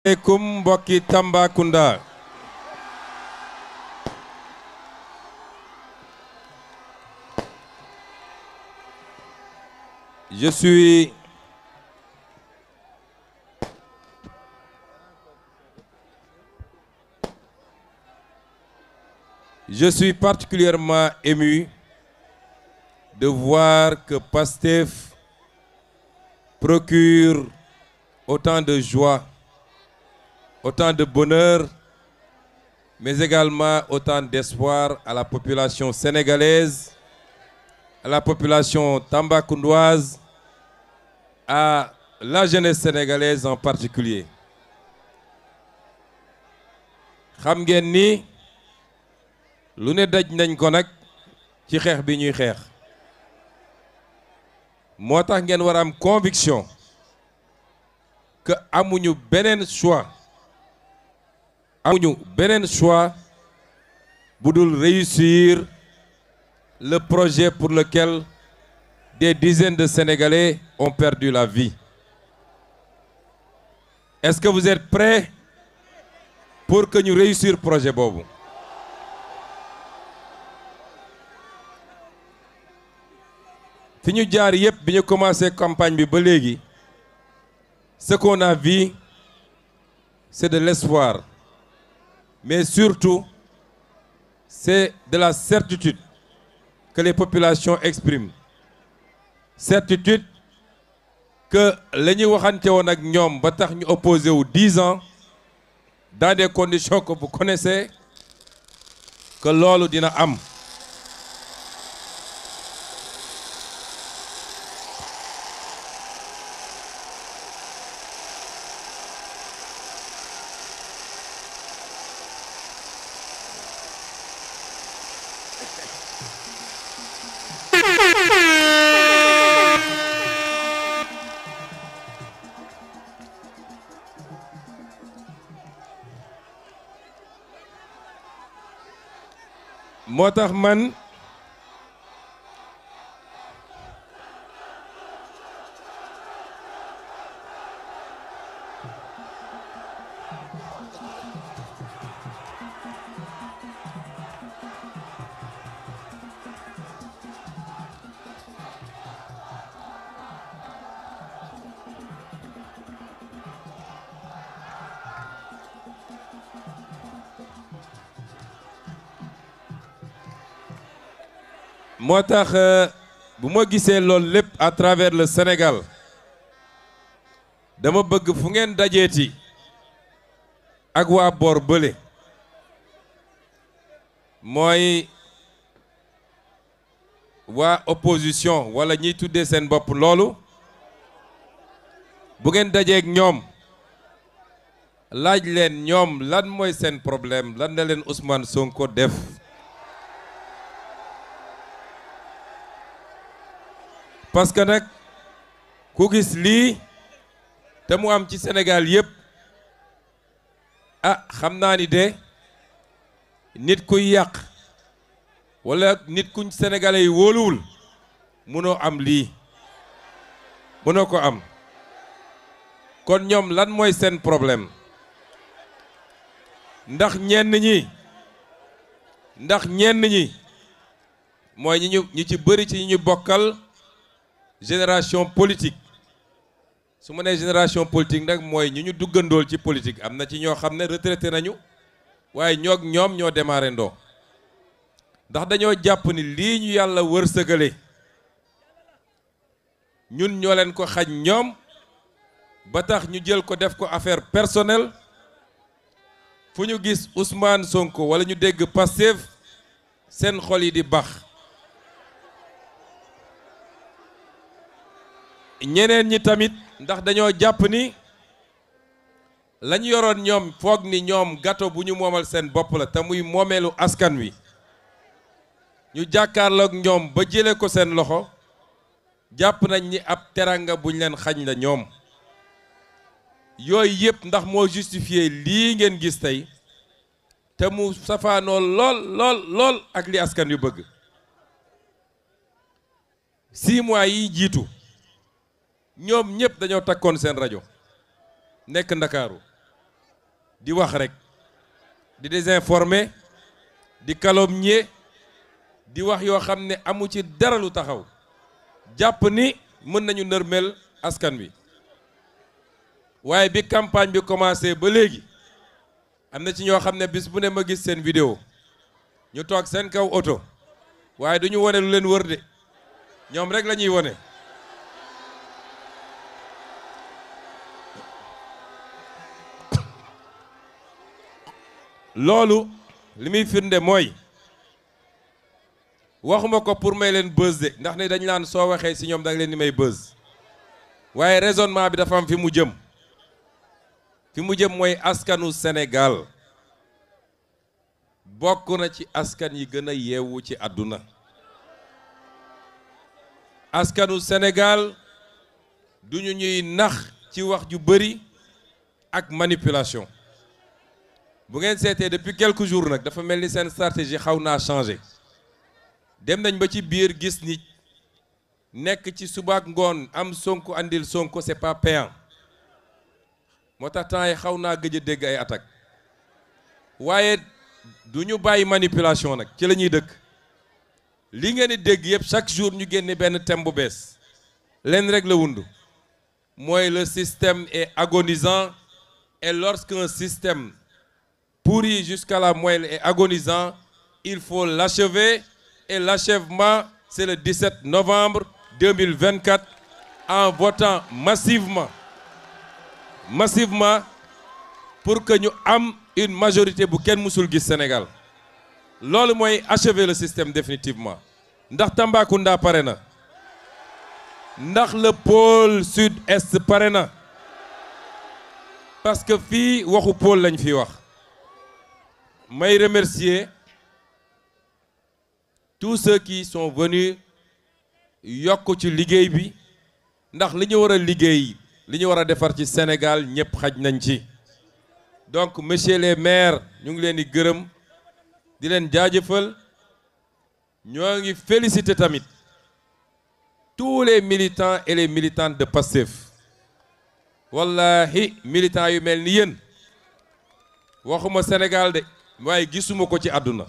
Assalamualaikum mbokki Tambacounda. Je suis particulièrement ému de voir que Pastef procure autant de joie, autant de bonheur, mais également autant d'espoir à la population sénégalaise, à la population tambacoundoise, à la jeunesse sénégalaise en particulier. Xam ngeen ni lu ne daj nañ ko nag ci xeex bi ñuy xeex moo tax ngeen war a am conviction que amuñu beneen choix bu dul réussir le projet pour lequel des dizaines de Sénégalais ont perdu la vie. Est-ce que vous êtes prêts pour que ñu réussir projet boobu? Fi ñu jaar yépp bi ñu commencé campagne bi ba léegi, ce qu'on a vu, c'est de l'espoir, mais surtout c'est de la certitude que les populations expriment. Certitude que la ñuy waxante woon ak ñoom ba tax ñu opposé wu 10 ans dans des conditions que vous connaissez, que loolu dina am. moo tax man bu ma gisee loolu lépp à travers le Sénégal, dama bëgg fu ngeen dajeeti ak waa boor bële mooy waa opposition wala ñiy tuddee seen bopp loolu, bu ngeen dajeek ñoom laaj leen ñoom lan mooy seen problème, lan la leen Ousmane Sonko def. Parce que nag ku gis lii te mu am ci Sénégal yépp, xam naa ni de nit kuy yàq wala nit kuñ sénégalais yi wóoluwul mënoo am lii, mënoo ko am. kon ñoom lan mooy seen problème? ndax ñenn ñi mooy ñi ci bëri ci ñi ñu bokkal génération politique. su ma nee génération politique nag mooy ñu duggandool ci politique. am na ci ñoo xam ne retraité nañu waaye ñoom ñoo démarré ndoo, ndax dañoo jàpp ni lii ñu yàlla wërsëgale ñun ñoo leen ko xañ ñoom, ba tax ñu jël ko def ko affaire personnelle. fu ñu gis Ousmane Sonko wala ñu dégg Pastef seen xol yi di bax. ñeneen ñi tamit ndax dañoo jàpp ni lañu yoroon ñoom foog ni ñoom gâteau bu ñu moomal seen bopp la te muy moomeelu askan wi, ñu jàkkaarloog ñoom ba jëlee ko seen loxo, jàpp nañ ni ab teranga buñ leen xañ la ñoom. yooyu yëpp ndax moo justifié lii ngeen gis tey te mu safaanoo lool ak li askan yu bëgg. 6 mois yi jiitu ñoom ñëpp dañoo takkoon seen rajo nekk Ndakaaru di wax rek di désinformer di calomnier di wax yoo xam ne amu ci dara lu taxaw jàpp ni mën nañu nërmel askan wi waaye bi campagne bi commencé ba léegi am na ci ñoo xam ne bis bu ne ma gis seen vidéo ñu toog seen kaw oto waaye duñu wone lu leen wër de ñoom rek la ñuy wone loolu li muy firnde mooy waxuma ko pour may leen buzz de ndax ne dañ laan soo waxee ci ñoom da nga leen di may buzz waaye raisonnement bi dafa am fi mu jëm mooy askanu Sénégal bokk na ci askan yi gën a yeewu ci àdduna askanu Sénégal duñu ñuy nax ci wax ju bari ak manipulation bu ngeen seetee depuis quelques jours nag dafa mel ni seen stratégie xaw naa changé dem nañ ba ci biir gis ni nekk ci subaak ngoon am Sonko andil Sonko c'est pas payant moo tax temps yi xaw naa gëj a dégg ay attaques waaye du ñu bàyyi manipulation nag ci la ñuy dëkk li ngeen di dégg yëpp chaque jour ñu génne benn thème bu bees leen rek la wundu mooy le système est agonisant et lorsqu'un système pourri jusqu'à la moelle est agonisant, il faut l'achever et l'achèvement c'est le 17 novembre 2024 en votant massivement pour que ñu am une majorité bu kenn musul gis Sénégal loolu mooy achever le système définitivement ndax Tambacounda pare na ndax le pôle sud-est pare na parce que fii waxu pôle lañ fi wax may remercier tous ceux qui sont venus yokk ci liggéey bi ndax li ñu war a liggéey li ñu war a defar ci Sénégal ñëpp xaj nañ ci donc messieurs les maires ñu ngi leen di gërëm di leen jaajëfal ñoo ngi féliciter tamit tous les militants et les militantes de Pastef wallahi militants yu mel ni yéen waxuma Sénégal de waaye gisuma ko ci àdduna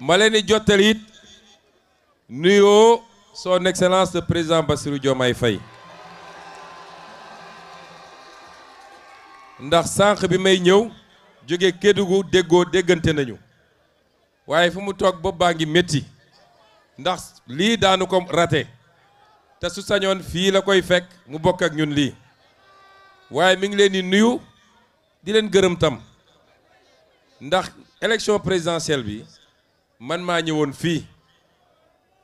ma leen di jottali it nuyoo son excellence le président Bassirou Diomaye Faye ndax sànq bi may ñëw jóge Kédougou déggante nañu waaye fu mu toog bopp baa ngi métti ndax lii daanu ko raté te su sañoon fii la koy fekk mu bokk ak ñun lii waaye mi ngi leen di nuyu di leen gërëm tam ndax élection présidentielle bi man maa ñëwoon fii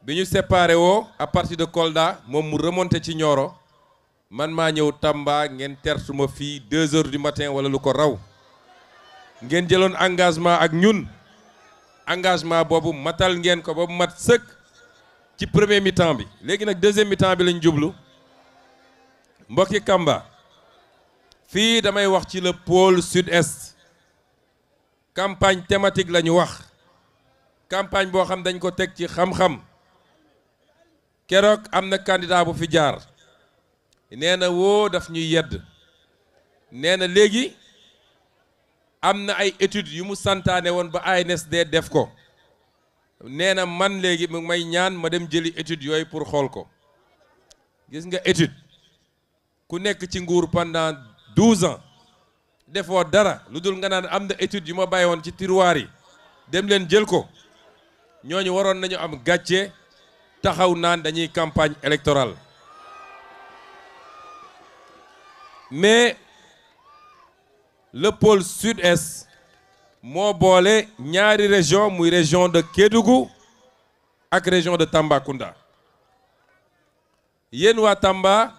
bi ñu séparé woo à partir de Kolda moom mu remonté ci Nioro man maa ñëw Tamba ngeen tertuma fii 2 heures du matin wala lu ko raw ngeen jëloon engagement ak ñun engagement boobu matal ngeen ko ba mat sëkk ci premier mi-temps bi léegi nag deuxième mi-temps bi lañ jublu mbokki Kamba fii damay wax ci le pôle sud-est campagne thématique la ñu wax campagne boo xam dañ ko teg ci xam-xam keroog am na candidat bu fi jaar nee na woo daf ñuy yedd nee na léegi am na ay études yu mu santaane woon ba ANSD def ko nee na man léegi mu may ñaan ma dem jëli études yooyu pour xool ko gis nga étude ku nekk ci nguur pendant 12 ans defoo dara lu dul nga naan am na études yu ma bàyyi woon ci tiroir yi dem leen jël ko ñooñu waroon nañu am gàcce taxaw naan dañuy campagne électorale mais le pôle sud-est moo boole ñaari région muy région de Kédougou ak région de Tambacounda yéen waa Tamba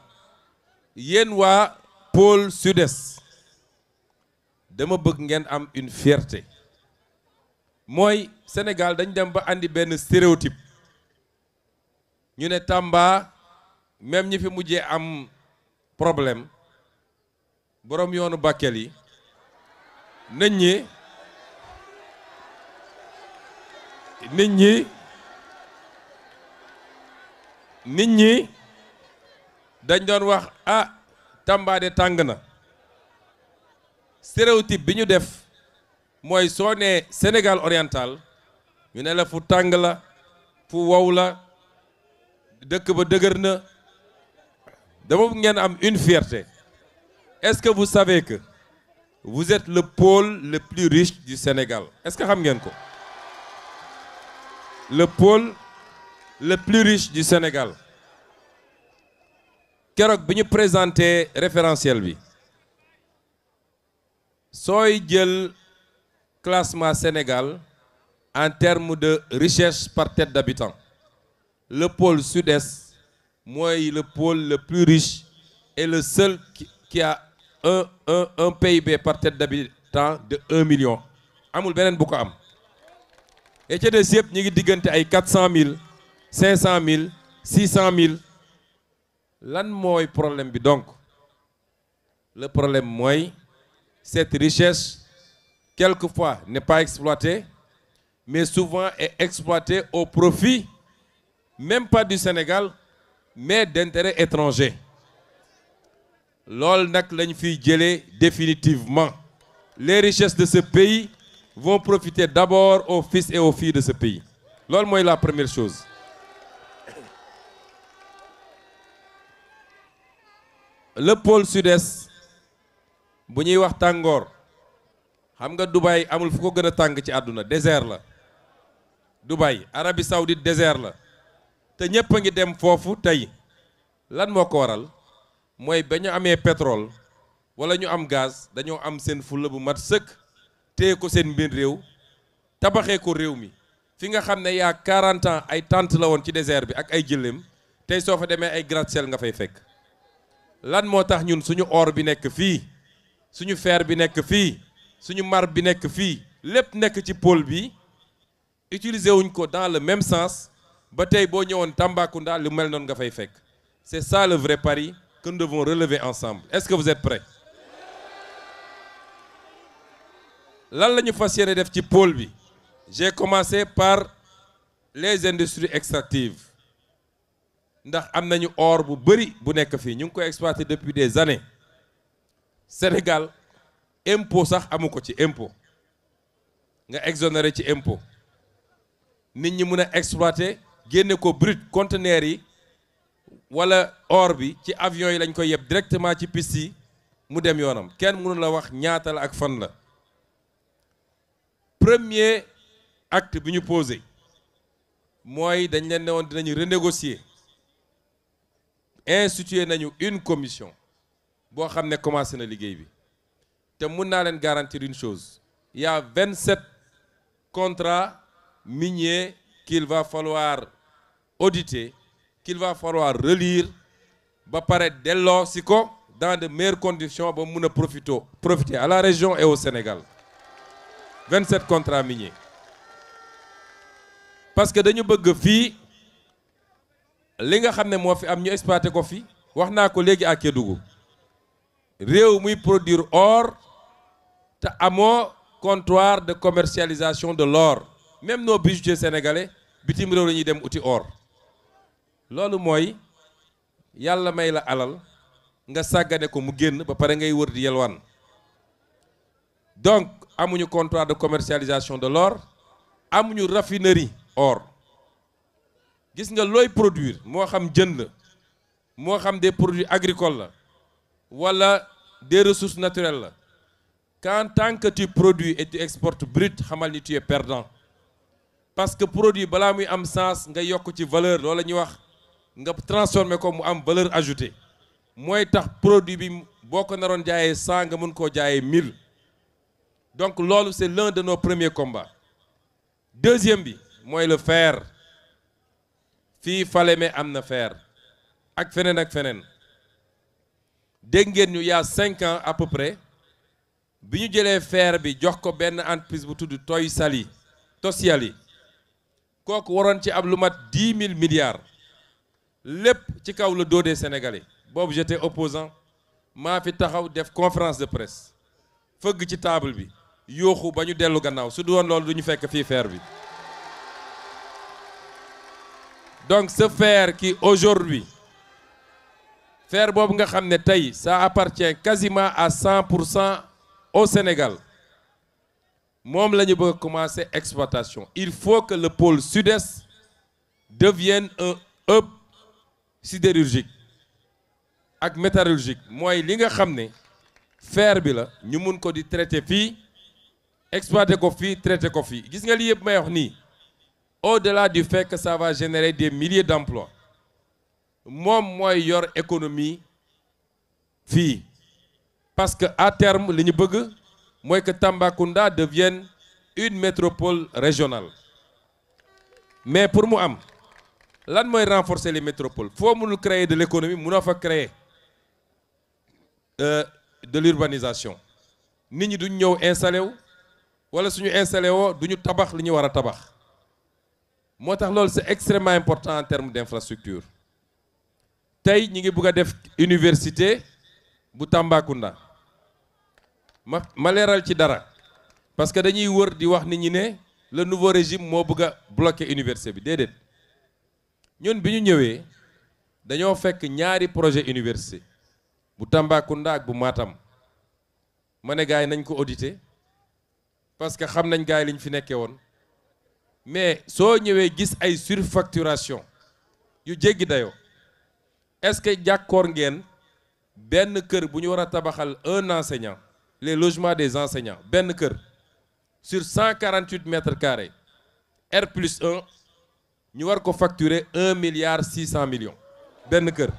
yéen waa pôle sud-est dama bëgg ngeen am une fierté mooy Sénégal dañ dem ba andi benn stéréotype ñu ne Tamba même ñi fi mujjee am problème boroom yoonu Bakel yi nit ñi dañ doon wax ah Tamba de tàng na stéréotype bi ñu def mooy soo nee Sénégal oriental ñu ne la fu tàng la fu wow la dëkk ba dëgër na dama bëgg ngeen am une fierté. Est-ce que vous savez que vous êtes le pôle le plus riche du Sénégal? Est-ce que xam ngeen ko? Le pôle le plus riche du Sénégal. Keroog bi ñu présenté référentiel bi sooy jël classement Sénégal en termes de richesse par tête d'habitant, le pôle sud-est mooy le pôle le plus riche et le seul qui a un PIB par tête d'habitant de 1 million. amul beneen bu ko am. et ca des yëpp ñu ngi diggante ay 400 000 500 000 600 000. lan mooy problème bi donc? Le problème mooy cette richesse quelquefois n'est pas exploitée, mais souvent est exploitée au profit même pas du Sénégal mais d'intérêts étrangers. loolu nag lañ fiy jëlee définitivement. Les richesses de ce pays vont profiter d'abord aux fils et aux filles de ce pays. loolu mooy la première chose. Le pôle sud-est bu ñuy wax tàngoor xam nga Dubaï amul fu ko gën a tàng ci àdduna, désert la. Dubaï Arabie Saoudite désert la te ñëpp a ngi dem foofu tey. lan moo ko waral mooy ba ñu amee pétrole wala ñu am gaz dañoo am seen fulla bu mat sëkk téye ko seen mbir réew tabaxee ko réew mi. fi nga xam ne yaa 40 ans ay tente la woon ci désert bi ak ay jëleem tey soo fa demee ay gratte-ciel nga fay fekk. lan moo tax ñun suñu or bi nekk fii suñu fer bi nekk fii suñu marbre bi nekk fii lépp nekk ci pôle bi utiliser wuñ ko dans le même sens ba tey boo ñëwoon Tambacounda lu mel noonu nga fay fekk. C'est ça le vrai pari que nous devons relever ensemble. Est-ce que vous êtes prêts? lan la ñu fas yéene def ci pôle bi? J'ai commencé par les industries extractives. ndax am nañu or bu bëri bu nekk fii ñu ngi koy exploiter depuis des années. Sénégal impôt sax amu ko ci impôt nga exonéré ci impôt nit ñi mën a exploiter génne ko brut conteneurs yi wala or bi ci avion yi lañ koy yeb directement ci piste yi mu dem yoonam kenn mënu la wax ñaata la ak fan la. Premier acte bi ñu posé mooy dañ leen ne woon dinañu renégocier. Institué nañu une commission boo xam ne commencé na liggéey bi te mun naa leen garantir une chose, il y a 27 contrats miniers qu'il va falloir auditer, qu'il va falloir relire ba pare delloo si ko dans de meilleures conditions ba mun a profiter à la région et au Sénégal. 27 contrats miniers parce que dañu bëgg fii li nga xam ne moo fi am ñu exploité ko fi. wax naa ko léegi à Kédougou réew muy produire or te amoo comptoir de commercialisation de l'or. Même nos bijoutiers sénégalais bitim réew la ñuy dem uti or. loolu mooy yàlla may la alal nga sàggane ko mu génn ba pare ngay wër di yelwaan. donc amuñu comptoir de commercialisation de l'or, amuñu raffinerie or. gis nga looy produire moo xam jën la moo xam des produits agricoles la wala des ressources naturelles la quand tant que tu produis et tu exportes brut xamal ni tu es perdant. parce que produit balaa muy am sens nga yokk ci valeur loolu la ñuy wax nga transformer ko mu am valeur ajoutée mooy tax produit bi boo ko naroon jaayee 100 nga mën koo jaayee 1000. donc loolu c'est l'un de nos premiers combats. Deuxième bi mooy le fer. fii Falémé am na fer ak feneen ak feneen. dégg ngeen ñu y a 5 ans à peu près bi ñu jëlee fer bi jox ko benn entreprise bu tudd Tosyali kooku waroon ci am lu mat 10 000 milliards lépp ci kaw le dos des Sénégalais. boobu j'étais opposant maa fi taxaw def conférence de presse fëgg ci table bi yooxu ba ñu dellu gannaaw su du woon loolu du ñu fekk fii fer bi. donc ce fer qui aujourd'hui fer boobu nga xam ne tey ça appartient quasiment à 100% au Sénégal moom la ñu bëgg a commencer exploitation. Il faut que le pôle sud-est devienne un hub sidérurgique ak métallurgique mooy li nga xam ne fer bi la ñu mun ko di traiter fii exploiter ko fii traiter ko fii. Gis nga li yëpp may wax nii au-delà du fait que ça va générer des milliers d'emplois moom mooy yor économie fii parce que à terme li ñu bëgg mooy que Tambacounda devienne une métropole régionale. Mais pour mu am lan mooy renforcer les métropoles foo mënul créer de l'économie mënoo fa créer de l'urbanisation. Nit ñi duñ ñëw installé wu wala suñu installé woo duñu tabax li ñu war a tabax moo tax loolu c'est extrêmement important en termes d'infrastructure. Tey ñi ngi bëgg a def université bu Tambacounda ma leeral ci dara parce que dañuy wër di wax nit ñi ne le nouveau régime moo bëgg a bloquer université bi déedéet ñun bi ñu ñëwee dañoo fekk ñaari projet université bu Tambacounda ak bu Matam ma ne gars yi nañ ko auditer parce que xam nañ gars yi li ñu fi nekkee woon mais soo ñëwee gis ay surfacturation yu jéggi dayoo est-ce que jàkkoor ngeen benn kër bu ñu war a tabaxal un enseignant les logements des enseignants benn kër sur 148 mètres carrés R+1 ñu war ko facturer 1 milliard 600 millions benn kër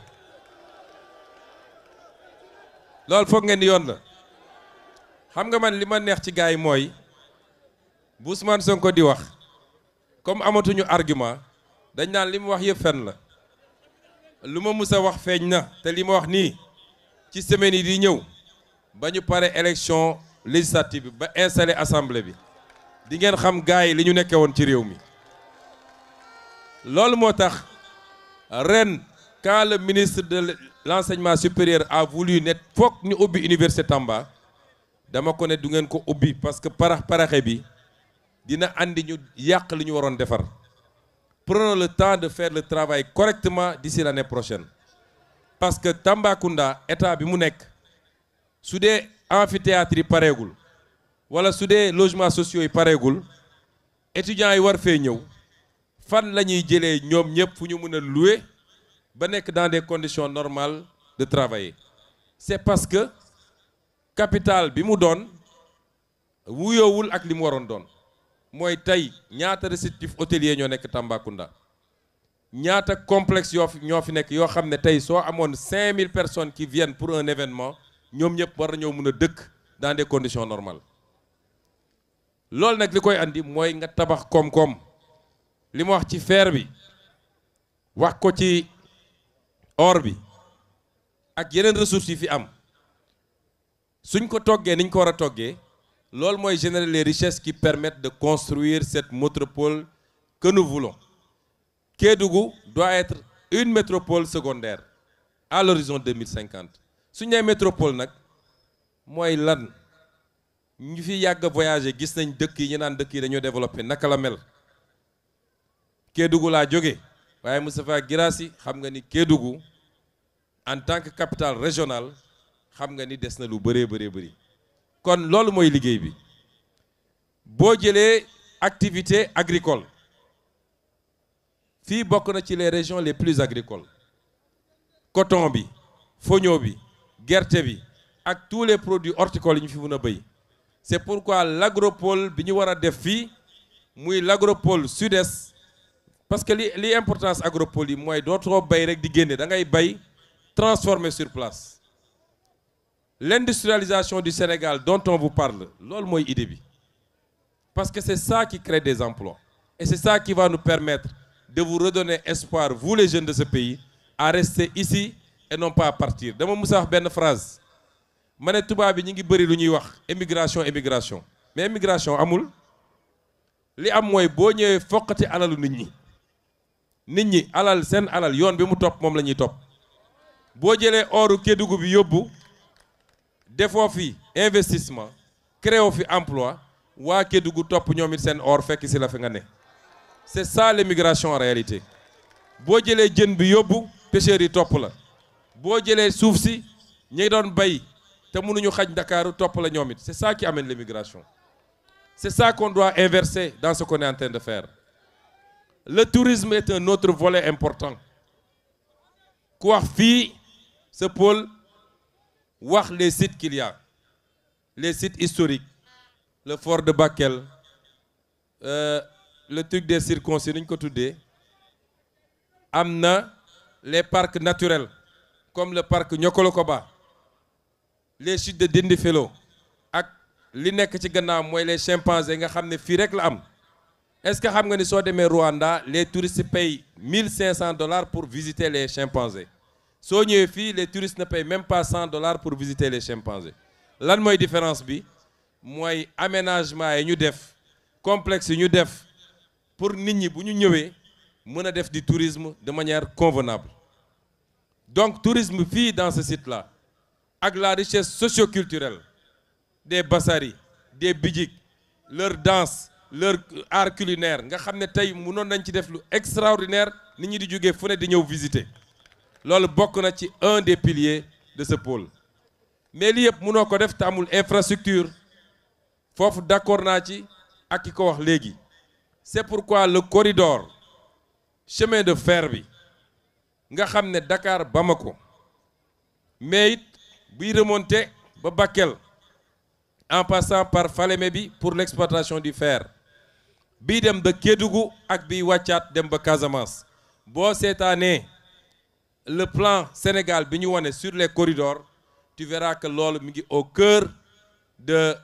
loolu foog ngeen ni yoon la. Xam nga man li ma neex ci gars yi mooy bu Ousmane Sonko di wax comme amatuñu argument dañ naan li mu wax yëpp fen la lu ma mus a wax feeñ na te li ma wax nii ci semaine yi di ñëw ba ñu pare élection législative bi ba installé assemblée bi di ngeen xam gars yi li ñu nekkee woon ci réew mi. Loolu moo tax ren quand le ministre de l'enseignement supérieur a voulu ne foog ñu ubbi université Tamba dama ko ne du ngeen ko ubbi parce que paraxe bi dina andi ñu yàq li ñu waroon defar. Prenons le temps de faire le travail correctement d'ici l'année prochaine parce que Tambacounda état bi mu nekk su dee amphithéâtre yi pareegul wala su dee logements sociaux yi pareegul étudiants yi war fee ñëw fan la ñuy jëlee ñoom ñëpp fu ñu mën a louer ba nekk dans des conditions normales de travailler. C'est parce que capital bi mu doon wuyoowul ak li mu waroon doon mooy tey ñaata réceptif hôtelier ñoo nekk Tambacounda ñaata complexe ñoo fi nekk yoo xam ne tey soo amoon 5000 personnes qui viennent pour un événement ñoom ñëpp war nañoo mën a dëkk dans des conditions normales. Loolu nag li koy andi mooy nga tabax koom-koom li ma wax ci fer bi wax ko ci or bi ak yeneen ressources yi fi am suñ ko toggee niñ ko war a toggee loolu mooy générer les richesses qui permettent de construire cette métropole que nous voulons. Kédougou doit être une métropole secondaire à l'horizon 2050 suñ nee métropole nag mooy lan ñu fi yàgg a voyager gis nañ dëkk yi ñu naan dëkk yi dañoo développé naka la mel. Kédougou laa jóge waaye Moustapha Guirassy xam nga ni Kédougou en tant que capitale régionale xam nga ni des na lu bëree bëri kon loolu mooy liggéey bi. Boo jëlee activité agricole fii bokk na ci les régions les plus agricoles coton bi foño bi gerte bi ak tous les produits horticoles yi ñu fi mën a béy. C'est pourquoi l'agropole bi ñu war a def fii muy l'agropole sud-est parce que li importance agropole yi mooy dootoo bay rek di génne da ngay bay transformer sur place. L'industrialisation du Sénégal dont on vous parle loolu mooy idée bi parce que c'est ça qui crée des emplois et c'est ça qui va nous permettre de vous redonner espoir vous les jeunes de ce pays à rester ici et non pas à partir. Dama musa wax benn phrase ma ne tubaab bi ñu ngi bëri lu ñuy wax émigration mais émigration amul li am mooy boo ñëwee foqati alalu nit ñi alal seen alal yoon bi mu topp moom la ñuy topp. Boo jëlee oru Kédougou bi yóbbu defoo fi investissement créé fi emploi waa Kédougou topp ñoom it seen or fekk si la fi nga ne. C'est ça l'immigration en réalité. Boo jëlee jën bi yóbbu pêcheurs yi topp la boo jëlee suuf si ñi doon bay te mënuñu xaj Ndakaaru topp la ñoom it. C'est ça qui amène l'immigration. C'est ça qu'on doit inverser dans ce qu'on est en train de faire. Le tourisme est un autre volet important. ku wax fii ce pôle wax les sites qu'il y a, les sites historiques, le fort de Bakel, le truc des circoncis ñu ko tuddee, am na les parcs naturels comme le parc Niokolo-Koba, les chutes de Dindéfelo ak li nekk ci gannaaw mooy les chimpanzés nga xam ne fii rek la am. Est-ce que xam nga ni soo demee Rwanda les touristes payent $1,500 pour visiter les chimpanzés soo ñëwee fii les touristes ne payent même pas $100 pour visiter les chimpanzés. Lan mooy différence bi mooy aménagement yi ñu def complexe yi ñu def pour nit ñi bu ñu ñëwee mën a def du tourisme de manière convenable. Donc tourisme fii dans ce site-là ak la richesse socio-culturelle des Bassari, des Bidjik, leur danse, leur art culinaire nga xam ne tey mënoon nañ ci def lu extraordinaire nit ñi di jógee fu ne di ñëw visiter. Loolu bokk na ci un des piliers de ce pôle. Mais lii yëpp mënoo ko def te amul infrastructure foofu d'accord naa ci ak ki ko wax léegi. C'est pourquoi le corridor chemin de fer bi nga xam ne Dakar Bamako mais it buy remonter ba Bakel en passant par Falémé bi pour l'exploitation du fer bii dem ba Kédougou ak biy wàccaat dem ba Casamance. Boo seetaanee le plan Sénégal bi ñu wane sur les corridors tu verras que loolu mi ngi au cœur de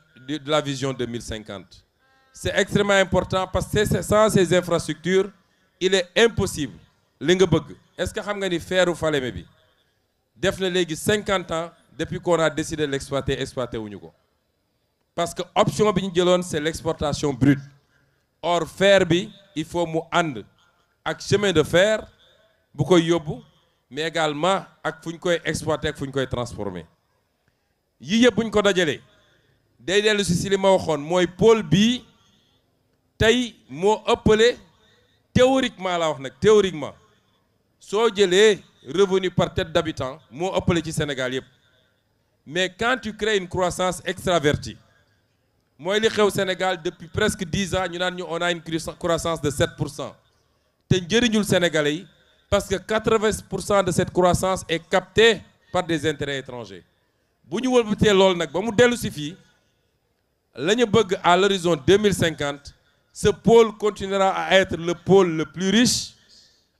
la vision 2050. C'est extrêmement important parce que sans ces infrastructures il est impossible li nga bëgg. Est-ce que xam nga ni feeru Falémé bi def na léegi 50 ans depuis qu'on a décidé de l'exploiter exploité wuñu ko parce que option bi ñu jëloon c'est l'exportation brute. Or fer bi il faut mu ànd ak chemin de fer bu koy yóbbu mais également ak fu ñu koy exploiter ak fu ñu koy transformer. Yii yëpp bu ñu ko dajalee day dellu si li ma waxoon mooy pôle bii tey moo ëppale théoriquement laa wax nag théoriquement soo jëlee revenu par tête d'habitant moo ëppale ci Sénégal yëpp. Mais quand tu crées une croissance extravertie mooy li xew Sénégal depuis presque 10 ans ñu naan ñu on a une croissance de 7% te njëriñul Sénégalais yi parce que 80% de cette croissance est captée par des intérêts étrangers. Bu ñu wëlbatee loolu nag ba mu dellu si fii la ñu bëgg à l'horizon 2050 ce pôle continuera à être le pôle le plus riche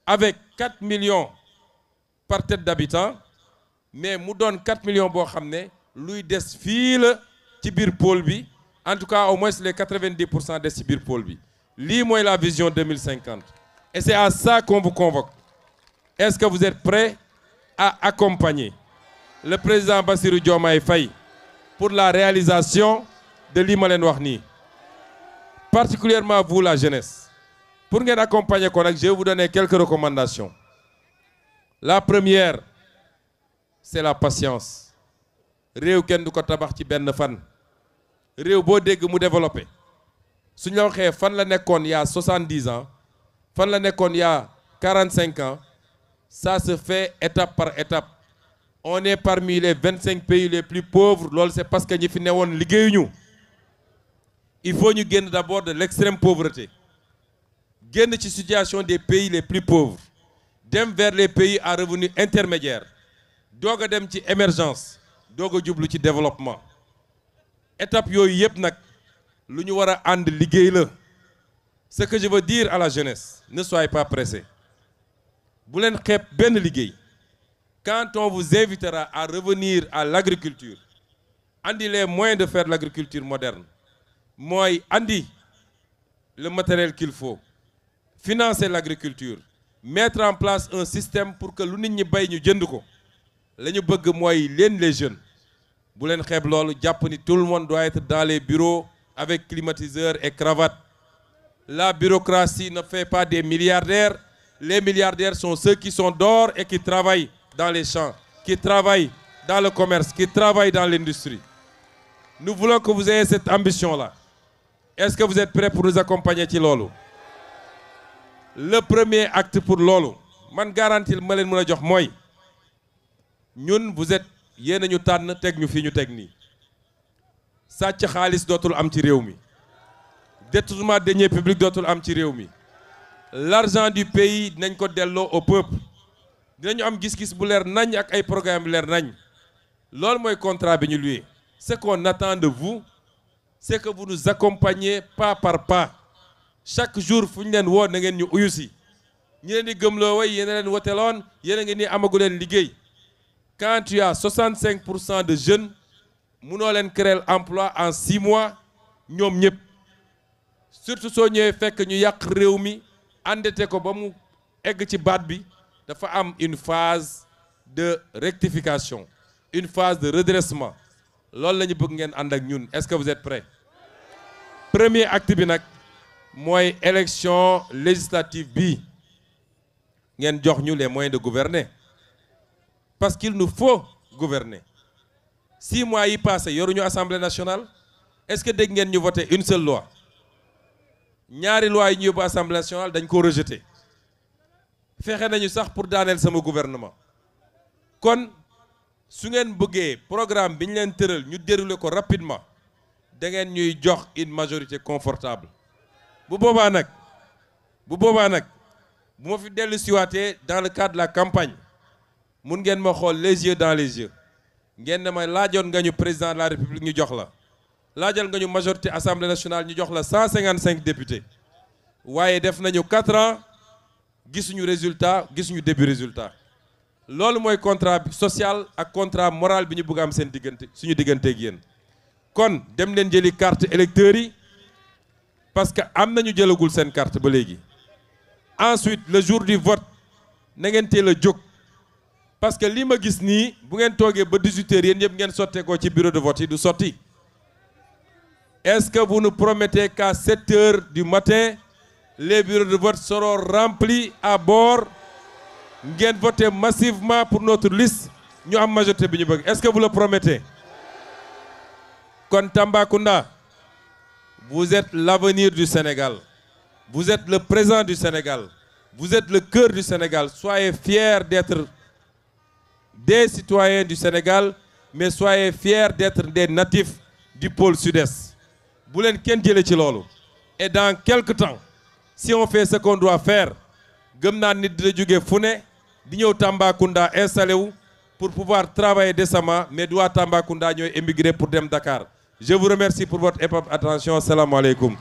avec 4 millions par tête d'habitant mais mu doon 4 millions boo xam ne luy des fii la ci biir pôle bi en tout cas au moins les 90% des ci biir pôle bi. Lii mooy la vision 2050 et c'est à ça qu'on vous convoque. Est-ce que vous êtes prêts à accompagner le président Bassirou Diomaye Faye pour la réalisation de lii ma leen wax nii, particulièrement vous la jeunesse. Pour ngeen accompagner ko nag je vais vous donner quelques recommandations. La première c'est la patience. Réew kenn du ko tabax ci benn fan. Réew boo dégg mu développé suñ la waxee fan la nekkoon il y a 70 ans fan la nekkoon il y a 45 ans ça se fait étape par étape. On est parmi les 25 pays les plus pauvres. Loolu c'est parce que ñi fi newoon liggéeyuñu. Il faut ñu génn d'abord de l'extrême pauvreté génn ci situation des pays les plus pauvres dem vers les pays à revenus intermédiaires doog a dem ci émergence doog a jublu ci développement. Étape yooyu yëpp nag lu ñu war a ànd liggéey la. Ce que je veux dire à la jeunesse, ne soyez pas pressés. Bu leen xeeb benn liggéey. Quand on vous invitera à revenir à l'agriculture, andi les moyens de faire l'agriculture moderne, mooy andi le matériel qu'il faut, financer l'agriculture, mettre en place un système pour que lu nit ñi bay ñu jënd ko. La ñu bëgg mooy leen les jeunes. Bu leen xeeb loolu jàpp ni tout le monde doit être dans les bureaux avec climatiseurs et cravate. La bureaucratie ne fait pas des milliardaires. Les milliardaires sont ceux qui sont dehors et qui travaillent dans les champs, qui travaillent dans le commerce, qui travaillent dans l'industrie. Nous voulons que vous ayez cette ambition-là. Est-ce que vous êtes prêts pour nous accompagner ci loolu? Le premier acte pour loolu man garantie ma leen mën a jox mooy ñun vous êtes yéen a ñu tànn teg ñu fii ñu teg nii sàcc xaalis dootul am ci réew mi détournement de deniers publics dootul am ci réew mi l'argent du pays dinañ ko delloo au peuple dinañu am gis-gis bu leer nañ ak ay programme bu leer nañ loolu mooy contrat bi ñu luye. Ce qu'on attend de vous c'est que vous nous accompagniez pas par pas chaque jour fu ñu leen woo na ngeen ñu uyu si ñi leen di gëmloo way yéen a leen woteloon yéen a ngi nii amagu leen liggéey quand tu as 65% de jeunes munoo leen créer emploi en 6 mois ñoom ñëpp surtout soo ñëwee fekk ñu yàq réew mi endetté ko ba mu egg ci baat bi dafa am une phase de rectification une phase de redressement loolu la ñu bëgg ngeen ànd ak ñun est-ce que vous êtes prêts? Premier acte bi nag mooy élection législative bi ngeen jox ñu les moyens de gouverner parce qu'il nous faut gouverner 6 mois yi passé yoruñu assemblée nationale est-ce que dégg ngeen ñu voter une seule loi ñaari loi yi ñu yóbbu assemblée nationale dañ ko rejeter fexe nañu sax pour daaneel sama gouvernement kon su ngeen bëggee programme bi ñu leen tëral ñu dérouler ko rapidement da ngeen ñuy jox une majorité confortable bu boobaa nag bu ma fi dellu siwaatee dans le cadre de la campagne mun ngeen ma xool les yeux dans les yeux ngeen ne ma laajoon nga ñu président de la république ñu jox la laajal nga ñu majorité assemblée nationale ñu jox la 155 députés waaye def nañu 4 ans gisuñu résultat gisuñu début résultat loolu mooy contrat social ak contrat moral bi ñu bëgg am seen diggante suñu digganteeg yéen kon dem leen jëli carte électeurs yi parce que am nañu jëlagul seen carte ba léegi ensuite le jour du vote na ngeen teel a jóg parce que li ma gis nii bu ngeen toogee ba 18 heures yéen ñëpp ngeen sottee ko ci bureau de vote yi du sotti est-ce que vous nous promettez qu'à 7 heures du matin les bureaux de vote seront remplis à bord ngeen voter massivement pour notre liste ñu am majorité bi ñu bëgg est-ce que vous le promettez? Kon Tambacounda vous êtes l'avenir du Sénégal vous êtes le présent du Sénégal vous êtes le cœur du Sénégal soyez fiers d'être des citoyens du Sénégal mais soyez fiers d'être des natifs du pôle sud-est bu leen kenn jëlee ci loolu et dans quelque temps si on fait ce qu'on doit faire gëm naa nit dina jóge fu ne di ñëw Tambacounda installé wu pour pouvoir travailler décemment mais du waa Tambacounda ñooy émigrer pour dem Dakar je vous remercie pour votre attention asalaamaaleykum